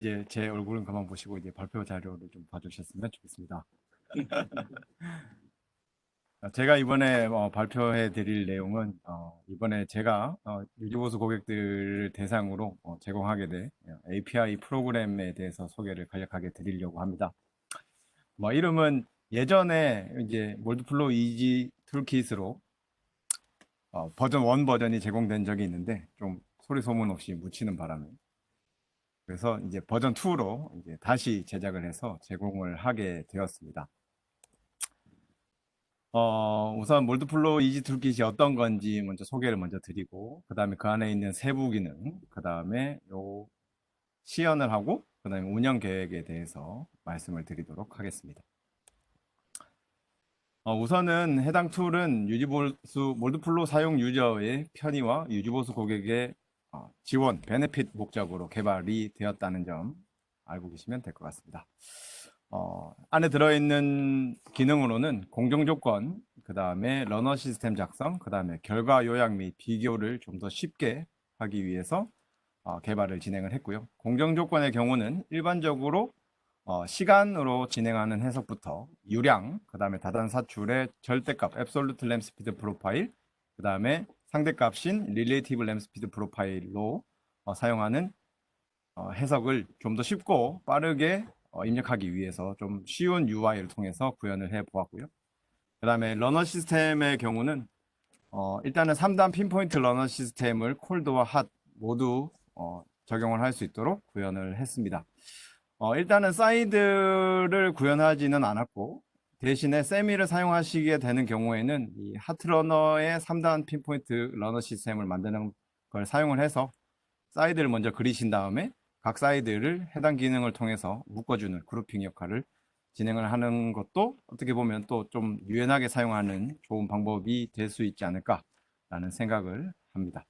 이제 제 얼굴은 그만 보시고 이제 발표 자료를 좀 봐주셨으면 좋겠습니다. 제가 이번에 발표해 드릴 내용은 이번에 제가 유지보수 고객들을 대상으로 제공하게 될 API 프로그램에 대해서 소개를 간략하게 드리려고 합니다. 이름은 예전에 이제 몰드플로우 이지 툴킷으로 버전 1 버전이 제공된 적이 있는데 좀 소리 소문 없이 묻히는 바람에 그래서 이제 버전 2로 이제 다시 제작을 해서 제공을 하게 되었습니다. 우선 몰드플로우 이지 툴킷이 어떤 건지 소개를 먼저 드리고, 그 다음에 그 안에 있는 세부 기능, 그 다음에 요 시연을 하고, 그 다음에 운영 계획에 대해서 말씀을 드리도록 하겠습니다. 우선은 해당 툴은 유지보수 몰드플로우 사용 유저의 편의와 유지보수 고객의 지원, 베네핏 목적으로 개발이 되었다는 점 알고 계시면 될 것 같습니다. 안에 들어있는 기능으로는 공정조건, 그 다음에 러너 시스템 작성, 그 다음에 결과 요약 및 비교를 좀 더 쉽게 하기 위해서 개발을 진행을 했고요. 공정조건의 경우는 일반적으로 시간으로 진행하는 해석부터 유량, 그 다음에 다단 사출의 절대값, Absolute Lamp Speed Profile, 그 다음에 상대값인 Relative Lamp Speed Profile로 사용하는 해석을 좀 더 쉽고 빠르게 입력하기 위해서 좀 쉬운 UI를 통해서 구현을 해 보았고요. 그 다음에 러너 시스템의 경우는 일단은 3단 핀포인트 러너 시스템을 콜드와 핫 모두 적용을 할 수 있도록 구현을 했습니다. 일단은 사이드를 구현하지는 않았고 대신에 세미를 사용하시게 되는 경우에는 이 하트러너의 3단 핀포인트 러너 시스템을 만드는 걸 사용을 해서 사이드를 먼저 그리신 다음에 각 사이드를 해당 기능을 통해서 묶어주는 그룹핑 역할을 진행을 하는 것도 어떻게 보면 또 좀 유연하게 사용하는 좋은 방법이 될 수 있지 않을까라는 생각을 합니다.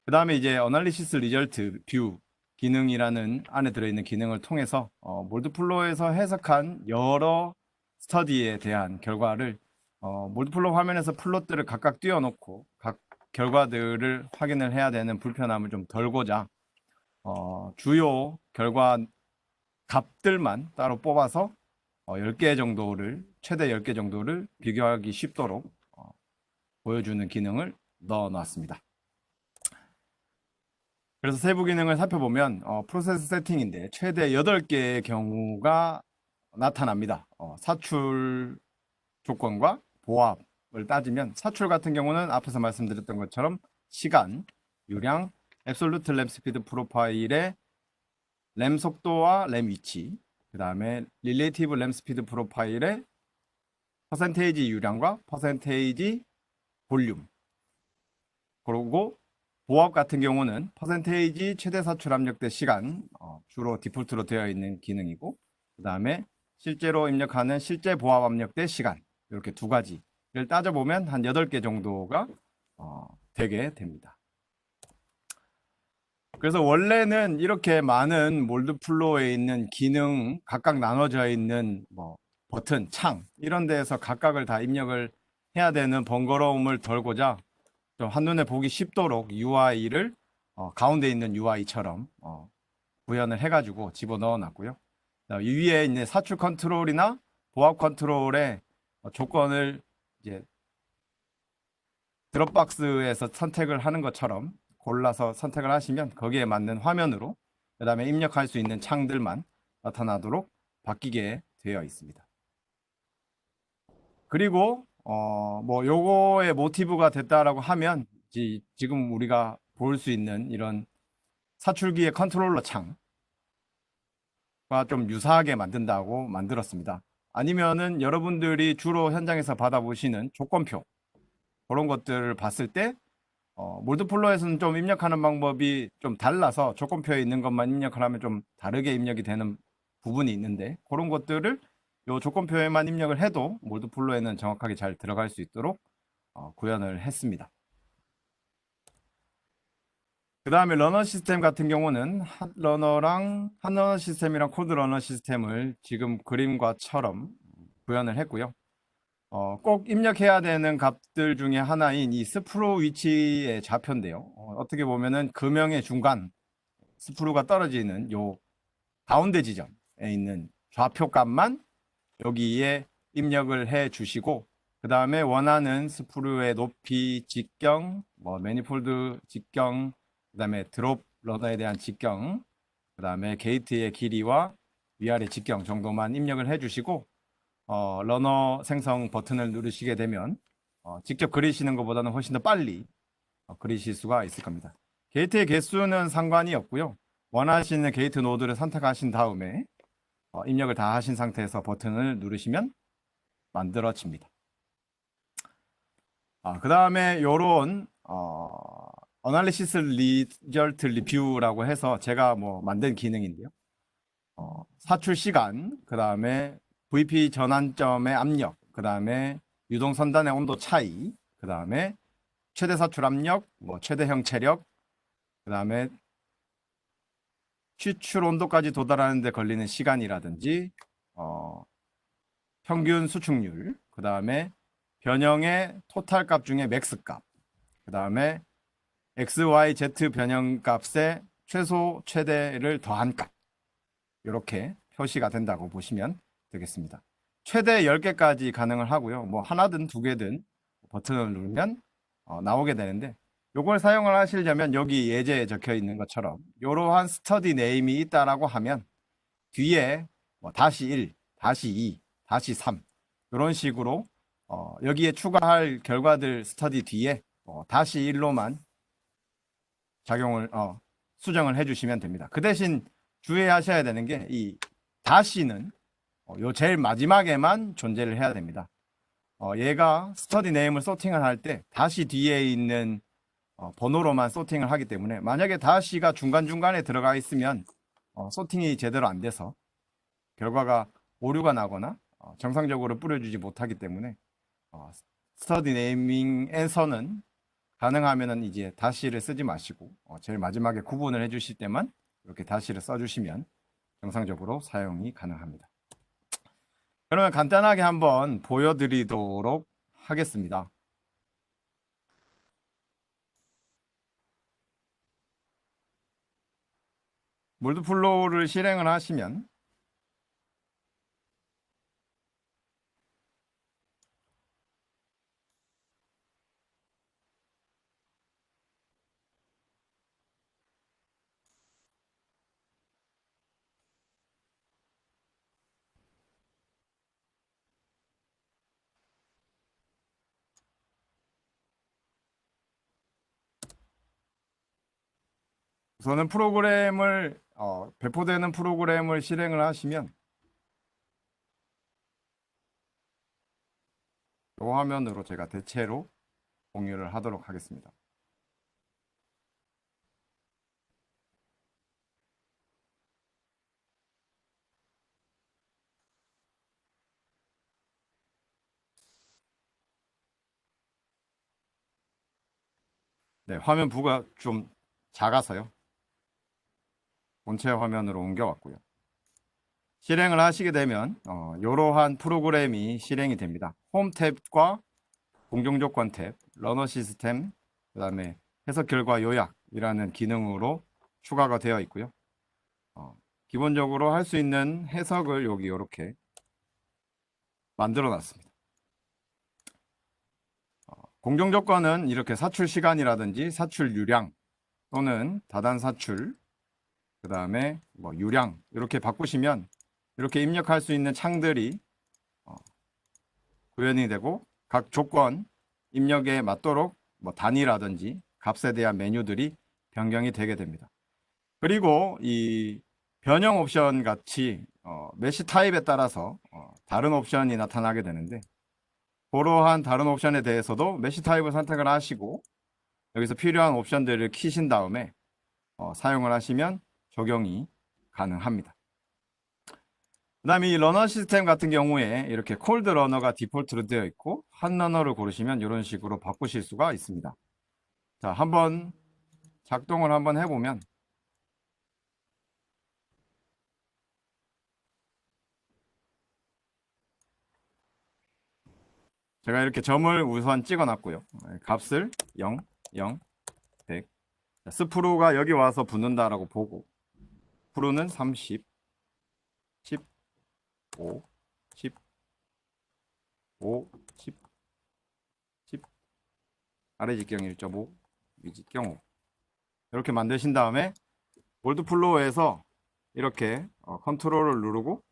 그 다음에 이제 어널리시스 리절트 뷰 기능이라는 안에 들어있는 기능을 통해서 몰드플로우에서 해석한 여러 스터디에 대한 결과를 몰드플로우 화면에서 플롯들을 각각 띄워놓고 각 결과들을 확인을 해야 되는 불편함을 좀 덜고자 주요 결과 값들만 따로 뽑아서 10개 정도를 최대 10개 정도를 비교하기 쉽도록 보여주는 기능을 넣어 놨습니다. 그래서 세부 기능을 살펴보면 프로세스 세팅인데 최대 8개의 경우가 나타납니다. 사출 조건과 보합을 따지면 사출 같은 경우는 앞에서 말씀드렸던 것처럼 시간, 유량, 앱솔루트 램 스피드 프로파일의 램 속도와 램 위치, 그 다음에 릴레이티브 램 스피드 프로파일의 퍼센테이지 유량과 퍼센테이지 볼륨, 그리고 보합 같은 경우는 퍼센테이지 최대 사출 압력대 시간 주로 디폴트로 되어 있는 기능이고, 그 다음에 실제로 입력하는 실제 보합 압력대 시간, 이렇게 두 가지를 따져보면 한 8개 정도가 되게 됩니다. 그래서 원래는 이렇게 많은 몰드플로우에 있는 기능 각각 나눠져 있는 버튼, 창 이런 데에서 각각을 다 입력을 해야 되는 번거로움을 덜고자 좀 한눈에 보기 쉽도록 UI를 가운데 있는 UI처럼 구현을 해가지고 집어넣어 놨고요. 위에 있는 사출 컨트롤이나 보합 컨트롤의 조건을 이제 드롭박스에서 선택을 하는 것처럼 골라서 선택을 하시면 거기에 맞는 화면으로 그 다음에 입력할 수 있는 창들만 나타나도록 바뀌게 되어 있습니다. 그리고 요거의 모티브가 됐다라고 하면 지금 우리가 볼 수 있는 이런 사출기의 컨트롤러 창과 좀 유사하게 만든다고 만들었습니다. 아니면은 여러분들이 주로 현장에서 받아보시는 조건표 그런 것들을 봤을 때 몰드플로우에서는 좀 입력하는 방법이 좀 달라서 조건표에 있는 것만 입력을 하면 좀 다르게 입력이 되는 부분이 있는데 그런 것들을 요 조건표에만 입력을 해도 몰드플로우에는 정확하게 잘 들어갈 수 있도록 구현을 했습니다. 그 다음에 러너 시스템 같은 경우는 핫러너 시스템이랑 코드 러너 시스템을 지금 그림과처럼 구현을 했고요. 꼭 입력해야 되는 값들 중에 하나인 이 스프루 위치의 좌표인데요. 어떻게 보면은 금형의 중간 스프루가 떨어지는 요 가운데 지점에 있는 좌표 값만 여기에 입력을 해 주시고, 그 다음에 원하는 스프루의 높이, 직경, 뭐 매니폴드 직경, 그 다음에 드롭 러너에 대한 직경, 그 다음에 게이트의 길이와 위아래 직경 정도만 입력을 해 주시고, 러너 생성 버튼을 누르시게 되면 직접 그리시는 것보다는 훨씬 더 빨리 그리실 수가 있을 겁니다. 게이트의 개수는 상관이 없고요. 원하시는 게이트 노드를 선택하신 다음에 입력을 다 하신 상태에서 버튼을 누르시면 만들어집니다. 그 다음에 요런 어널리시스 리절트 리뷰라고 해서 제가 뭐 만든 기능인데요. 사출 시간, 그 다음에 VP 전환점의 압력, 그 다음에 유동 선단의 온도 차이, 그 다음에 최대 사출 압력, 뭐 최대형 체력, 그 다음에 추출 온도까지 도달하는 데 걸리는 시간이라든지 평균 수축률, 그 다음에 변형의 토탈 값 중에 맥스 값, 그 다음에 X, Y, Z 변형 값의 최소, 최대를 더한 값, 이렇게 표시가 된다고 보시면 되겠습니다. 최대 10개까지 가능을 하고요. 뭐 하나든 두 개든 버튼을 누르면 나오게 되는데, 이걸 사용을 하시려면 여기 예제에 적혀 있는 것처럼 이러한 스터디 네임이 있다라고 하면 뒤에 뭐 -1, -2, -3 이런 식으로 여기에 추가할 결과들 스터디 뒤에 -1로만 작용을 수정을 해주시면 됩니다. 그 대신 주의하셔야 되는 게 이 다시는 요 제일 마지막에만 존재를 해야 됩니다. 얘가 스터디 네임을 소팅을 할 때 다시 뒤에 있는 번호로만 소팅을 하기 때문에, 만약에 다시가 중간중간에 들어가 있으면 소팅이 제대로 안 돼서 결과가 오류가 나거나 정상적으로 뿌려주지 못하기 때문에 스터디 네이밍에서는 가능하면은 이제 다시를 쓰지 마시고 제일 마지막에 구분을 해주실 때만 이렇게 다시를 써주시면 정상적으로 사용이 가능합니다. 그러면 간단하게 한번 보여드리도록 하겠습니다. 몰드플로우를 실행을 하시면 우선은 프로그램을 배포되는 프로그램을 실행을 하시면 이 화면으로 제가 대체로 공유를 하도록 하겠습니다. 네, 화면 부가 좀 작아서요. 본체 화면으로 옮겨왔고요. 실행을 하시게 되면 이러한 프로그램이 실행이 됩니다. 홈 탭과 공정조건 탭, 러너 시스템, 그 다음에 해석 결과 요약이라는 기능으로 추가가 되어 있고요. 기본적으로 할 수 있는 해석을 여기 이렇게 만들어 놨습니다. 공정조건은 이렇게 사출 시간이라든지 사출 유량 또는 다단 사출, 그 다음에 뭐 유량 이렇게 바꾸시면 이렇게 입력할 수 있는 창들이 구현이 되고, 각 조건 입력에 맞도록 뭐 단위라든지 값에 대한 메뉴들이 변경이 되게 됩니다. 그리고 이 변형 옵션 같이 메시 타입에 따라서 다른 옵션이 나타나게 되는데, 그러한 다른 옵션에 대해서도 메시 타입을 선택을 하시고 여기서 필요한 옵션들을 키신 다음에 사용을 하시면 적용이 가능합니다. 그 다음에 이 러너 시스템 같은 경우에 이렇게 콜드 러너가 디폴트로 되어 있고 한 러너를 고르시면 이런 식으로 바꾸실 수가 있습니다. 자, 한번 작동을 한번 해보면 제가 이렇게 점을 우선 찍어 놨고요. 값을 0, 0, 100. 스프루가 여기 와서 붙는다라고 보고, 프루는 30, 10, 5, 10, 5, 10, 10, 아래 직경 1.5, 위 직경 5. 이렇게 만드신 다음에 몰드플로어에서 이렇게 컨트롤을 누르고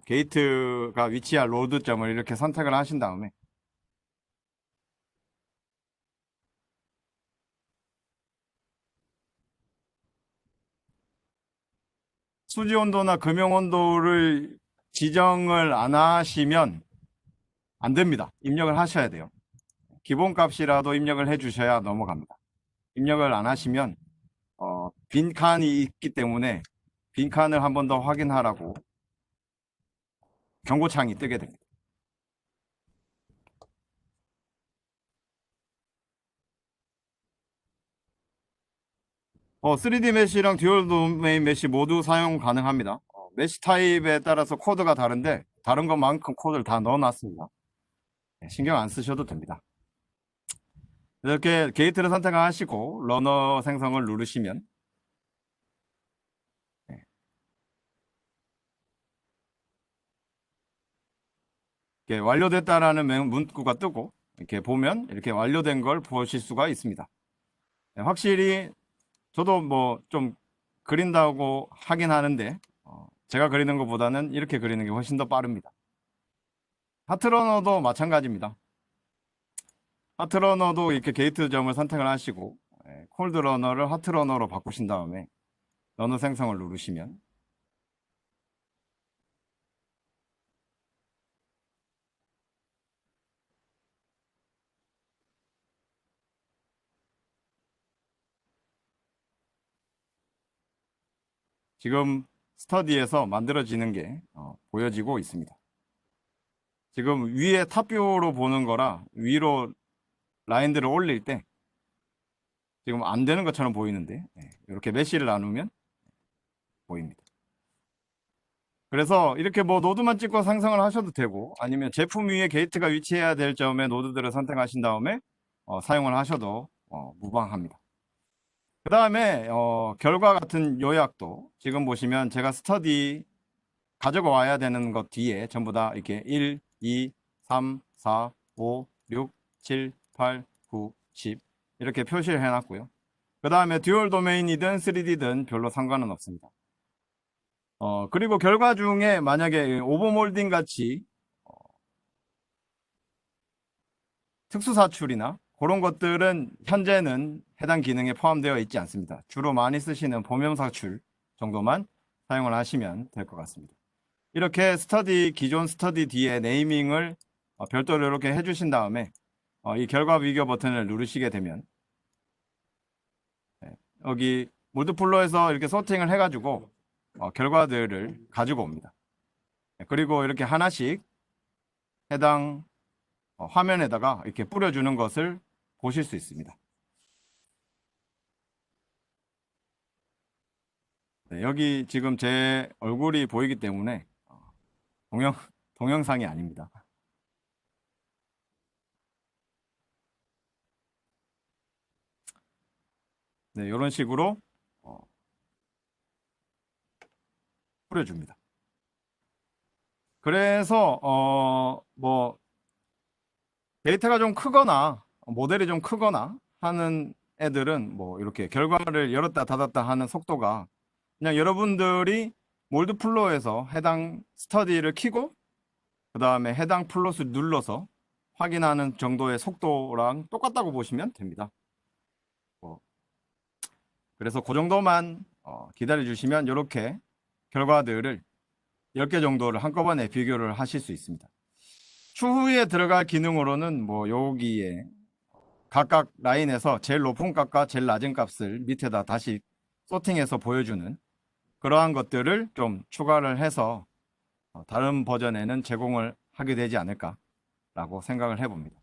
게이트가 위치한 로드점을 이렇게 선택을 하신 다음에 수지 온도나 금형 온도를 지정을 안 하시면 안 됩니다. 입력을 하셔야 돼요. 기본값이라도 입력을 해 주셔야 넘어갑니다. 입력을 안 하시면 빈 칸이 있기 때문에 빈 칸을 한 번 더 확인하라고 경고창이 뜨게 됩니다. 3D 메쉬랑 듀얼 도메인 메쉬 모두 사용 가능합니다. 메쉬 타입에 따라서 코드가 다른데 다른 것만큼 코드를 다 넣어놨습니다. 신경 안 쓰셔도 됩니다. 이렇게 게이트를 선택하시고 러너 생성을 누르시면 이렇게 완료됐다라는 문구가 뜨고 이렇게 보면 이렇게 완료된 걸 보실 수가 있습니다. 확실히 저도 뭐 좀 그린다고 하긴 하는데 제가 그리는 것보다는 이렇게 그리는 게 훨씬 더 빠릅니다. 하트러너도 마찬가지입니다. 하트러너도 이렇게 게이트 점을 선택을 하시고 콜드러너를 하트러너로 바꾸신 다음에 러너 생성을 누르시면 지금 스터디에서 만들어지는 게 보여지고 있습니다. 지금 위에 탑뷰로 보는 거라 위로 라인들을 올릴 때 지금 안 되는 것처럼 보이는데 이렇게 메쉬를 나누면 보입니다. 그래서 이렇게 뭐 노드만 찍고 생성을 하셔도 되고 아니면 제품 위에 게이트가 위치해야 될 점에 노드들을 선택하신 다음에 사용을 하셔도 무방합니다. 그 다음에 결과 같은 요약도 지금 보시면 제가 스터디 가져가 와야 되는 것 뒤에 전부 다 이렇게 1, 2, 3, 4, 5, 6, 7, 8, 9, 10 이렇게 표시를 해놨고요. 그 다음에 듀얼 도메인이든 3D든 별로 상관은 없습니다. 그리고 결과 중에 만약에 오버몰딩 같이 특수 사출이나 그런 것들은 현재는 해당 기능에 포함되어 있지 않습니다. 주로 많이 쓰시는 범용 사출 정도만 사용을 하시면 될 것 같습니다. 이렇게 기존 스터디 뒤에 네이밍을 별도로 이렇게 해주신 다음에 이 결과 비교 버튼을 누르시게 되면 여기 몰드플로어에서 이렇게 소팅을 해가지고 결과들을 가지고 옵니다. 그리고 이렇게 하나씩 해당 화면에다가 이렇게 뿌려주는 것을 보실 수 있습니다. 네, 여기 지금 제 얼굴이 보이기 때문에 동영, 동영상이 아닙니다. 네, 이런 식으로 뿌려줍니다. 그래서 뭐 데이터가 좀 크거나 모델이 좀 크거나 하는 애들은 뭐 이렇게 결과를 열었다 닫았다 하는 속도가 그냥 여러분들이 몰드플로어에서 해당 스터디를 키고 그 다음에 해당 플롯을 눌러서 확인하는 정도의 속도랑 똑같다고 보시면 됩니다. 그래서 그 정도만 기다려 주시면 이렇게 결과들을 10개 정도를 한꺼번에 비교를 하실 수 있습니다. 추후에 들어갈 기능으로는 뭐 여기에 각각 라인에서 제일 높은 값과 제일 낮은 값을 밑에다 다시 소팅해서 보여주는 그러한 것들을 좀 추가를 해서 다른 버전에는 제공을 하게 되지 않을까라고 생각을 해봅니다.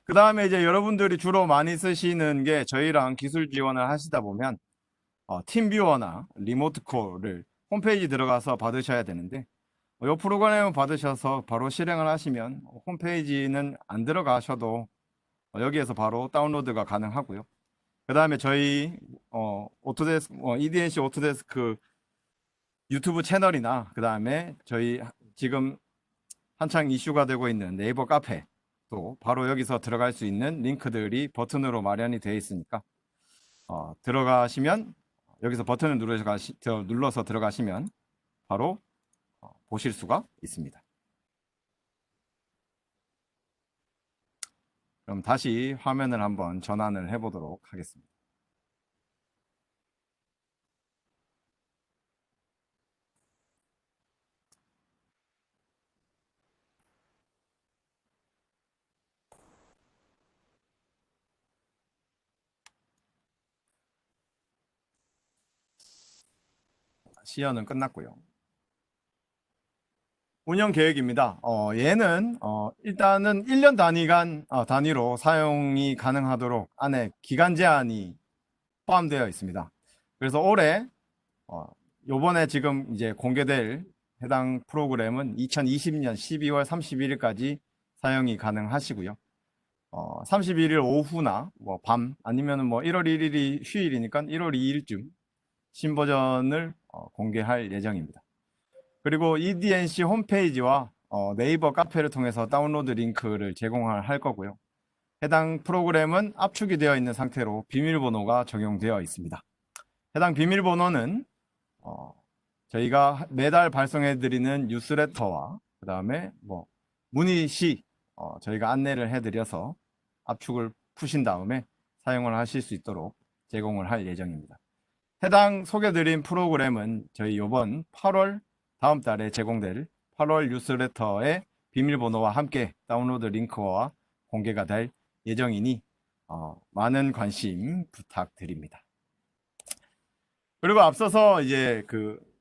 그 다음에 이제 여러분들이 주로 많이 쓰시는 게 저희랑 기술 지원을 하시다 보면 팀뷰어나 리모트콜을 홈페이지 들어가서 받으셔야 되는데 이 프로그램을 받으셔서 바로 실행을 하시면 홈페이지는 안 들어가셔도 여기에서 바로 다운로드가 가능하고요. 그 다음에 저희 오토데스크 EDNC 오토데스크 유튜브 채널이나 그 다음에 저희 지금 한창 이슈가 되고 있는 네이버 카페 또 바로 여기서 들어갈 수 있는 링크들이 버튼으로 마련이 되어 있으니까 들어가시면 여기서 버튼을 눌러서 들어가시면 바로 보실 수가 있습니다. 그럼 다시 화면을 한번 전환을 해 보도록 하겠습니다. 시연은 끝났고요. 운영 계획입니다. 얘는 일단은 1년 단위로 사용이 가능하도록 안에 기간 제한이 포함되어 있습니다. 그래서 올해 요번에 지금 이제 공개될 해당 프로그램은 2020년 12월 31일까지 사용이 가능하시고요. 31일 오후나 뭐 밤 아니면은 뭐 1월 1일이 휴일이니까 1월 2일쯤 신버전을 공개할 예정입니다. 그리고 EDNC 홈페이지와 네이버 카페를 통해서 다운로드 링크를 제공할 거고요. 해당 프로그램은 압축이 되어 있는 상태로 비밀번호가 적용되어 있습니다. 해당 비밀번호는 저희가 매달 발송해드리는 뉴스레터와 그 다음에 뭐 문의 시 저희가 안내를 해드려서 압축을 푸신 다음에 사용을 하실 수 있도록 제공을 할 예정입니다. 해당 소개드린 프로그램은 저희 이번 8월 다음 달에 제공될 8월 뉴스레터의 비밀번호와 함께 다운로드 링크와 공개가 될 예정이니 많은 관심 부탁드립니다. 그리고 앞서서 이제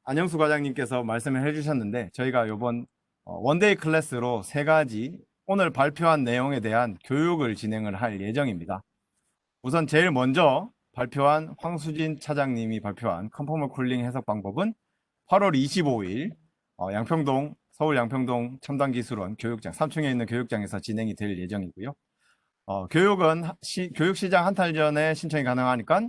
안영수 과장님께서 말씀을 해주셨는데 저희가 이번 원데이 클래스로 3가지 오늘 발표한 내용에 대한 교육을 진행을 할 예정입니다. 우선 제일 먼저 발표한 황수진 차장님이 발표한 컨포멀 쿨링 해석 방법은 8월 25일 서울 양평동 첨단기술원 교육장 3층에 있는 교육장에서 진행이 될 예정이고요. 교육은 교육시장 한 달 전에 신청이 가능하니까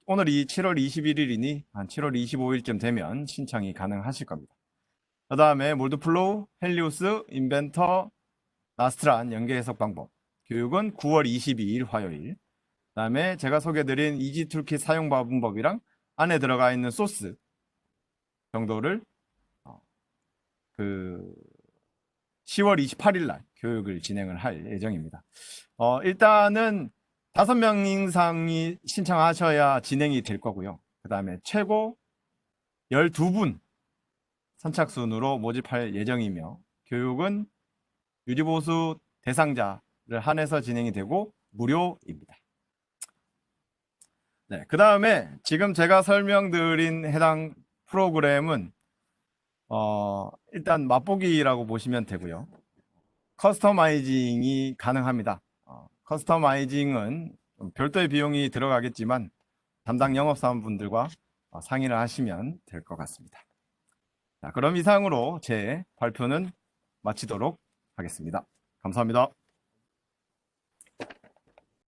오늘이 7월 21일이니 한 7월 25일쯤 되면 신청이 가능하실 겁니다. 그 다음에 몰드플로우, 헬리우스, 인벤터, 나스트란 연계 해석 방법 교육은 9월 22일 화요일. 그 다음에 제가 소개드린 이지 툴킷 사용 방법이랑 안에 들어가 있는 소스 정도를 10월 28일 날 교육을 진행을 할 예정입니다. 일단은 5명 이상이 신청하셔야 진행이 될 거고요. 그 다음에 최고 12분 선착순으로 모집할 예정이며 교육은 유지보수 대상자를 한해서 진행이 되고 무료입니다. 네, 그 다음에 지금 제가 설명드린 해당 프로그램은 일단 맛보기라고 보시면 되고요. 커스터마이징이 가능합니다. 커스터마이징은 별도의 비용이 들어가겠지만 담당 영업사원분들과 상의를 하시면 될 것 같습니다. 자, 그럼 이상으로 제 발표는 마치도록 하겠습니다. 감사합니다.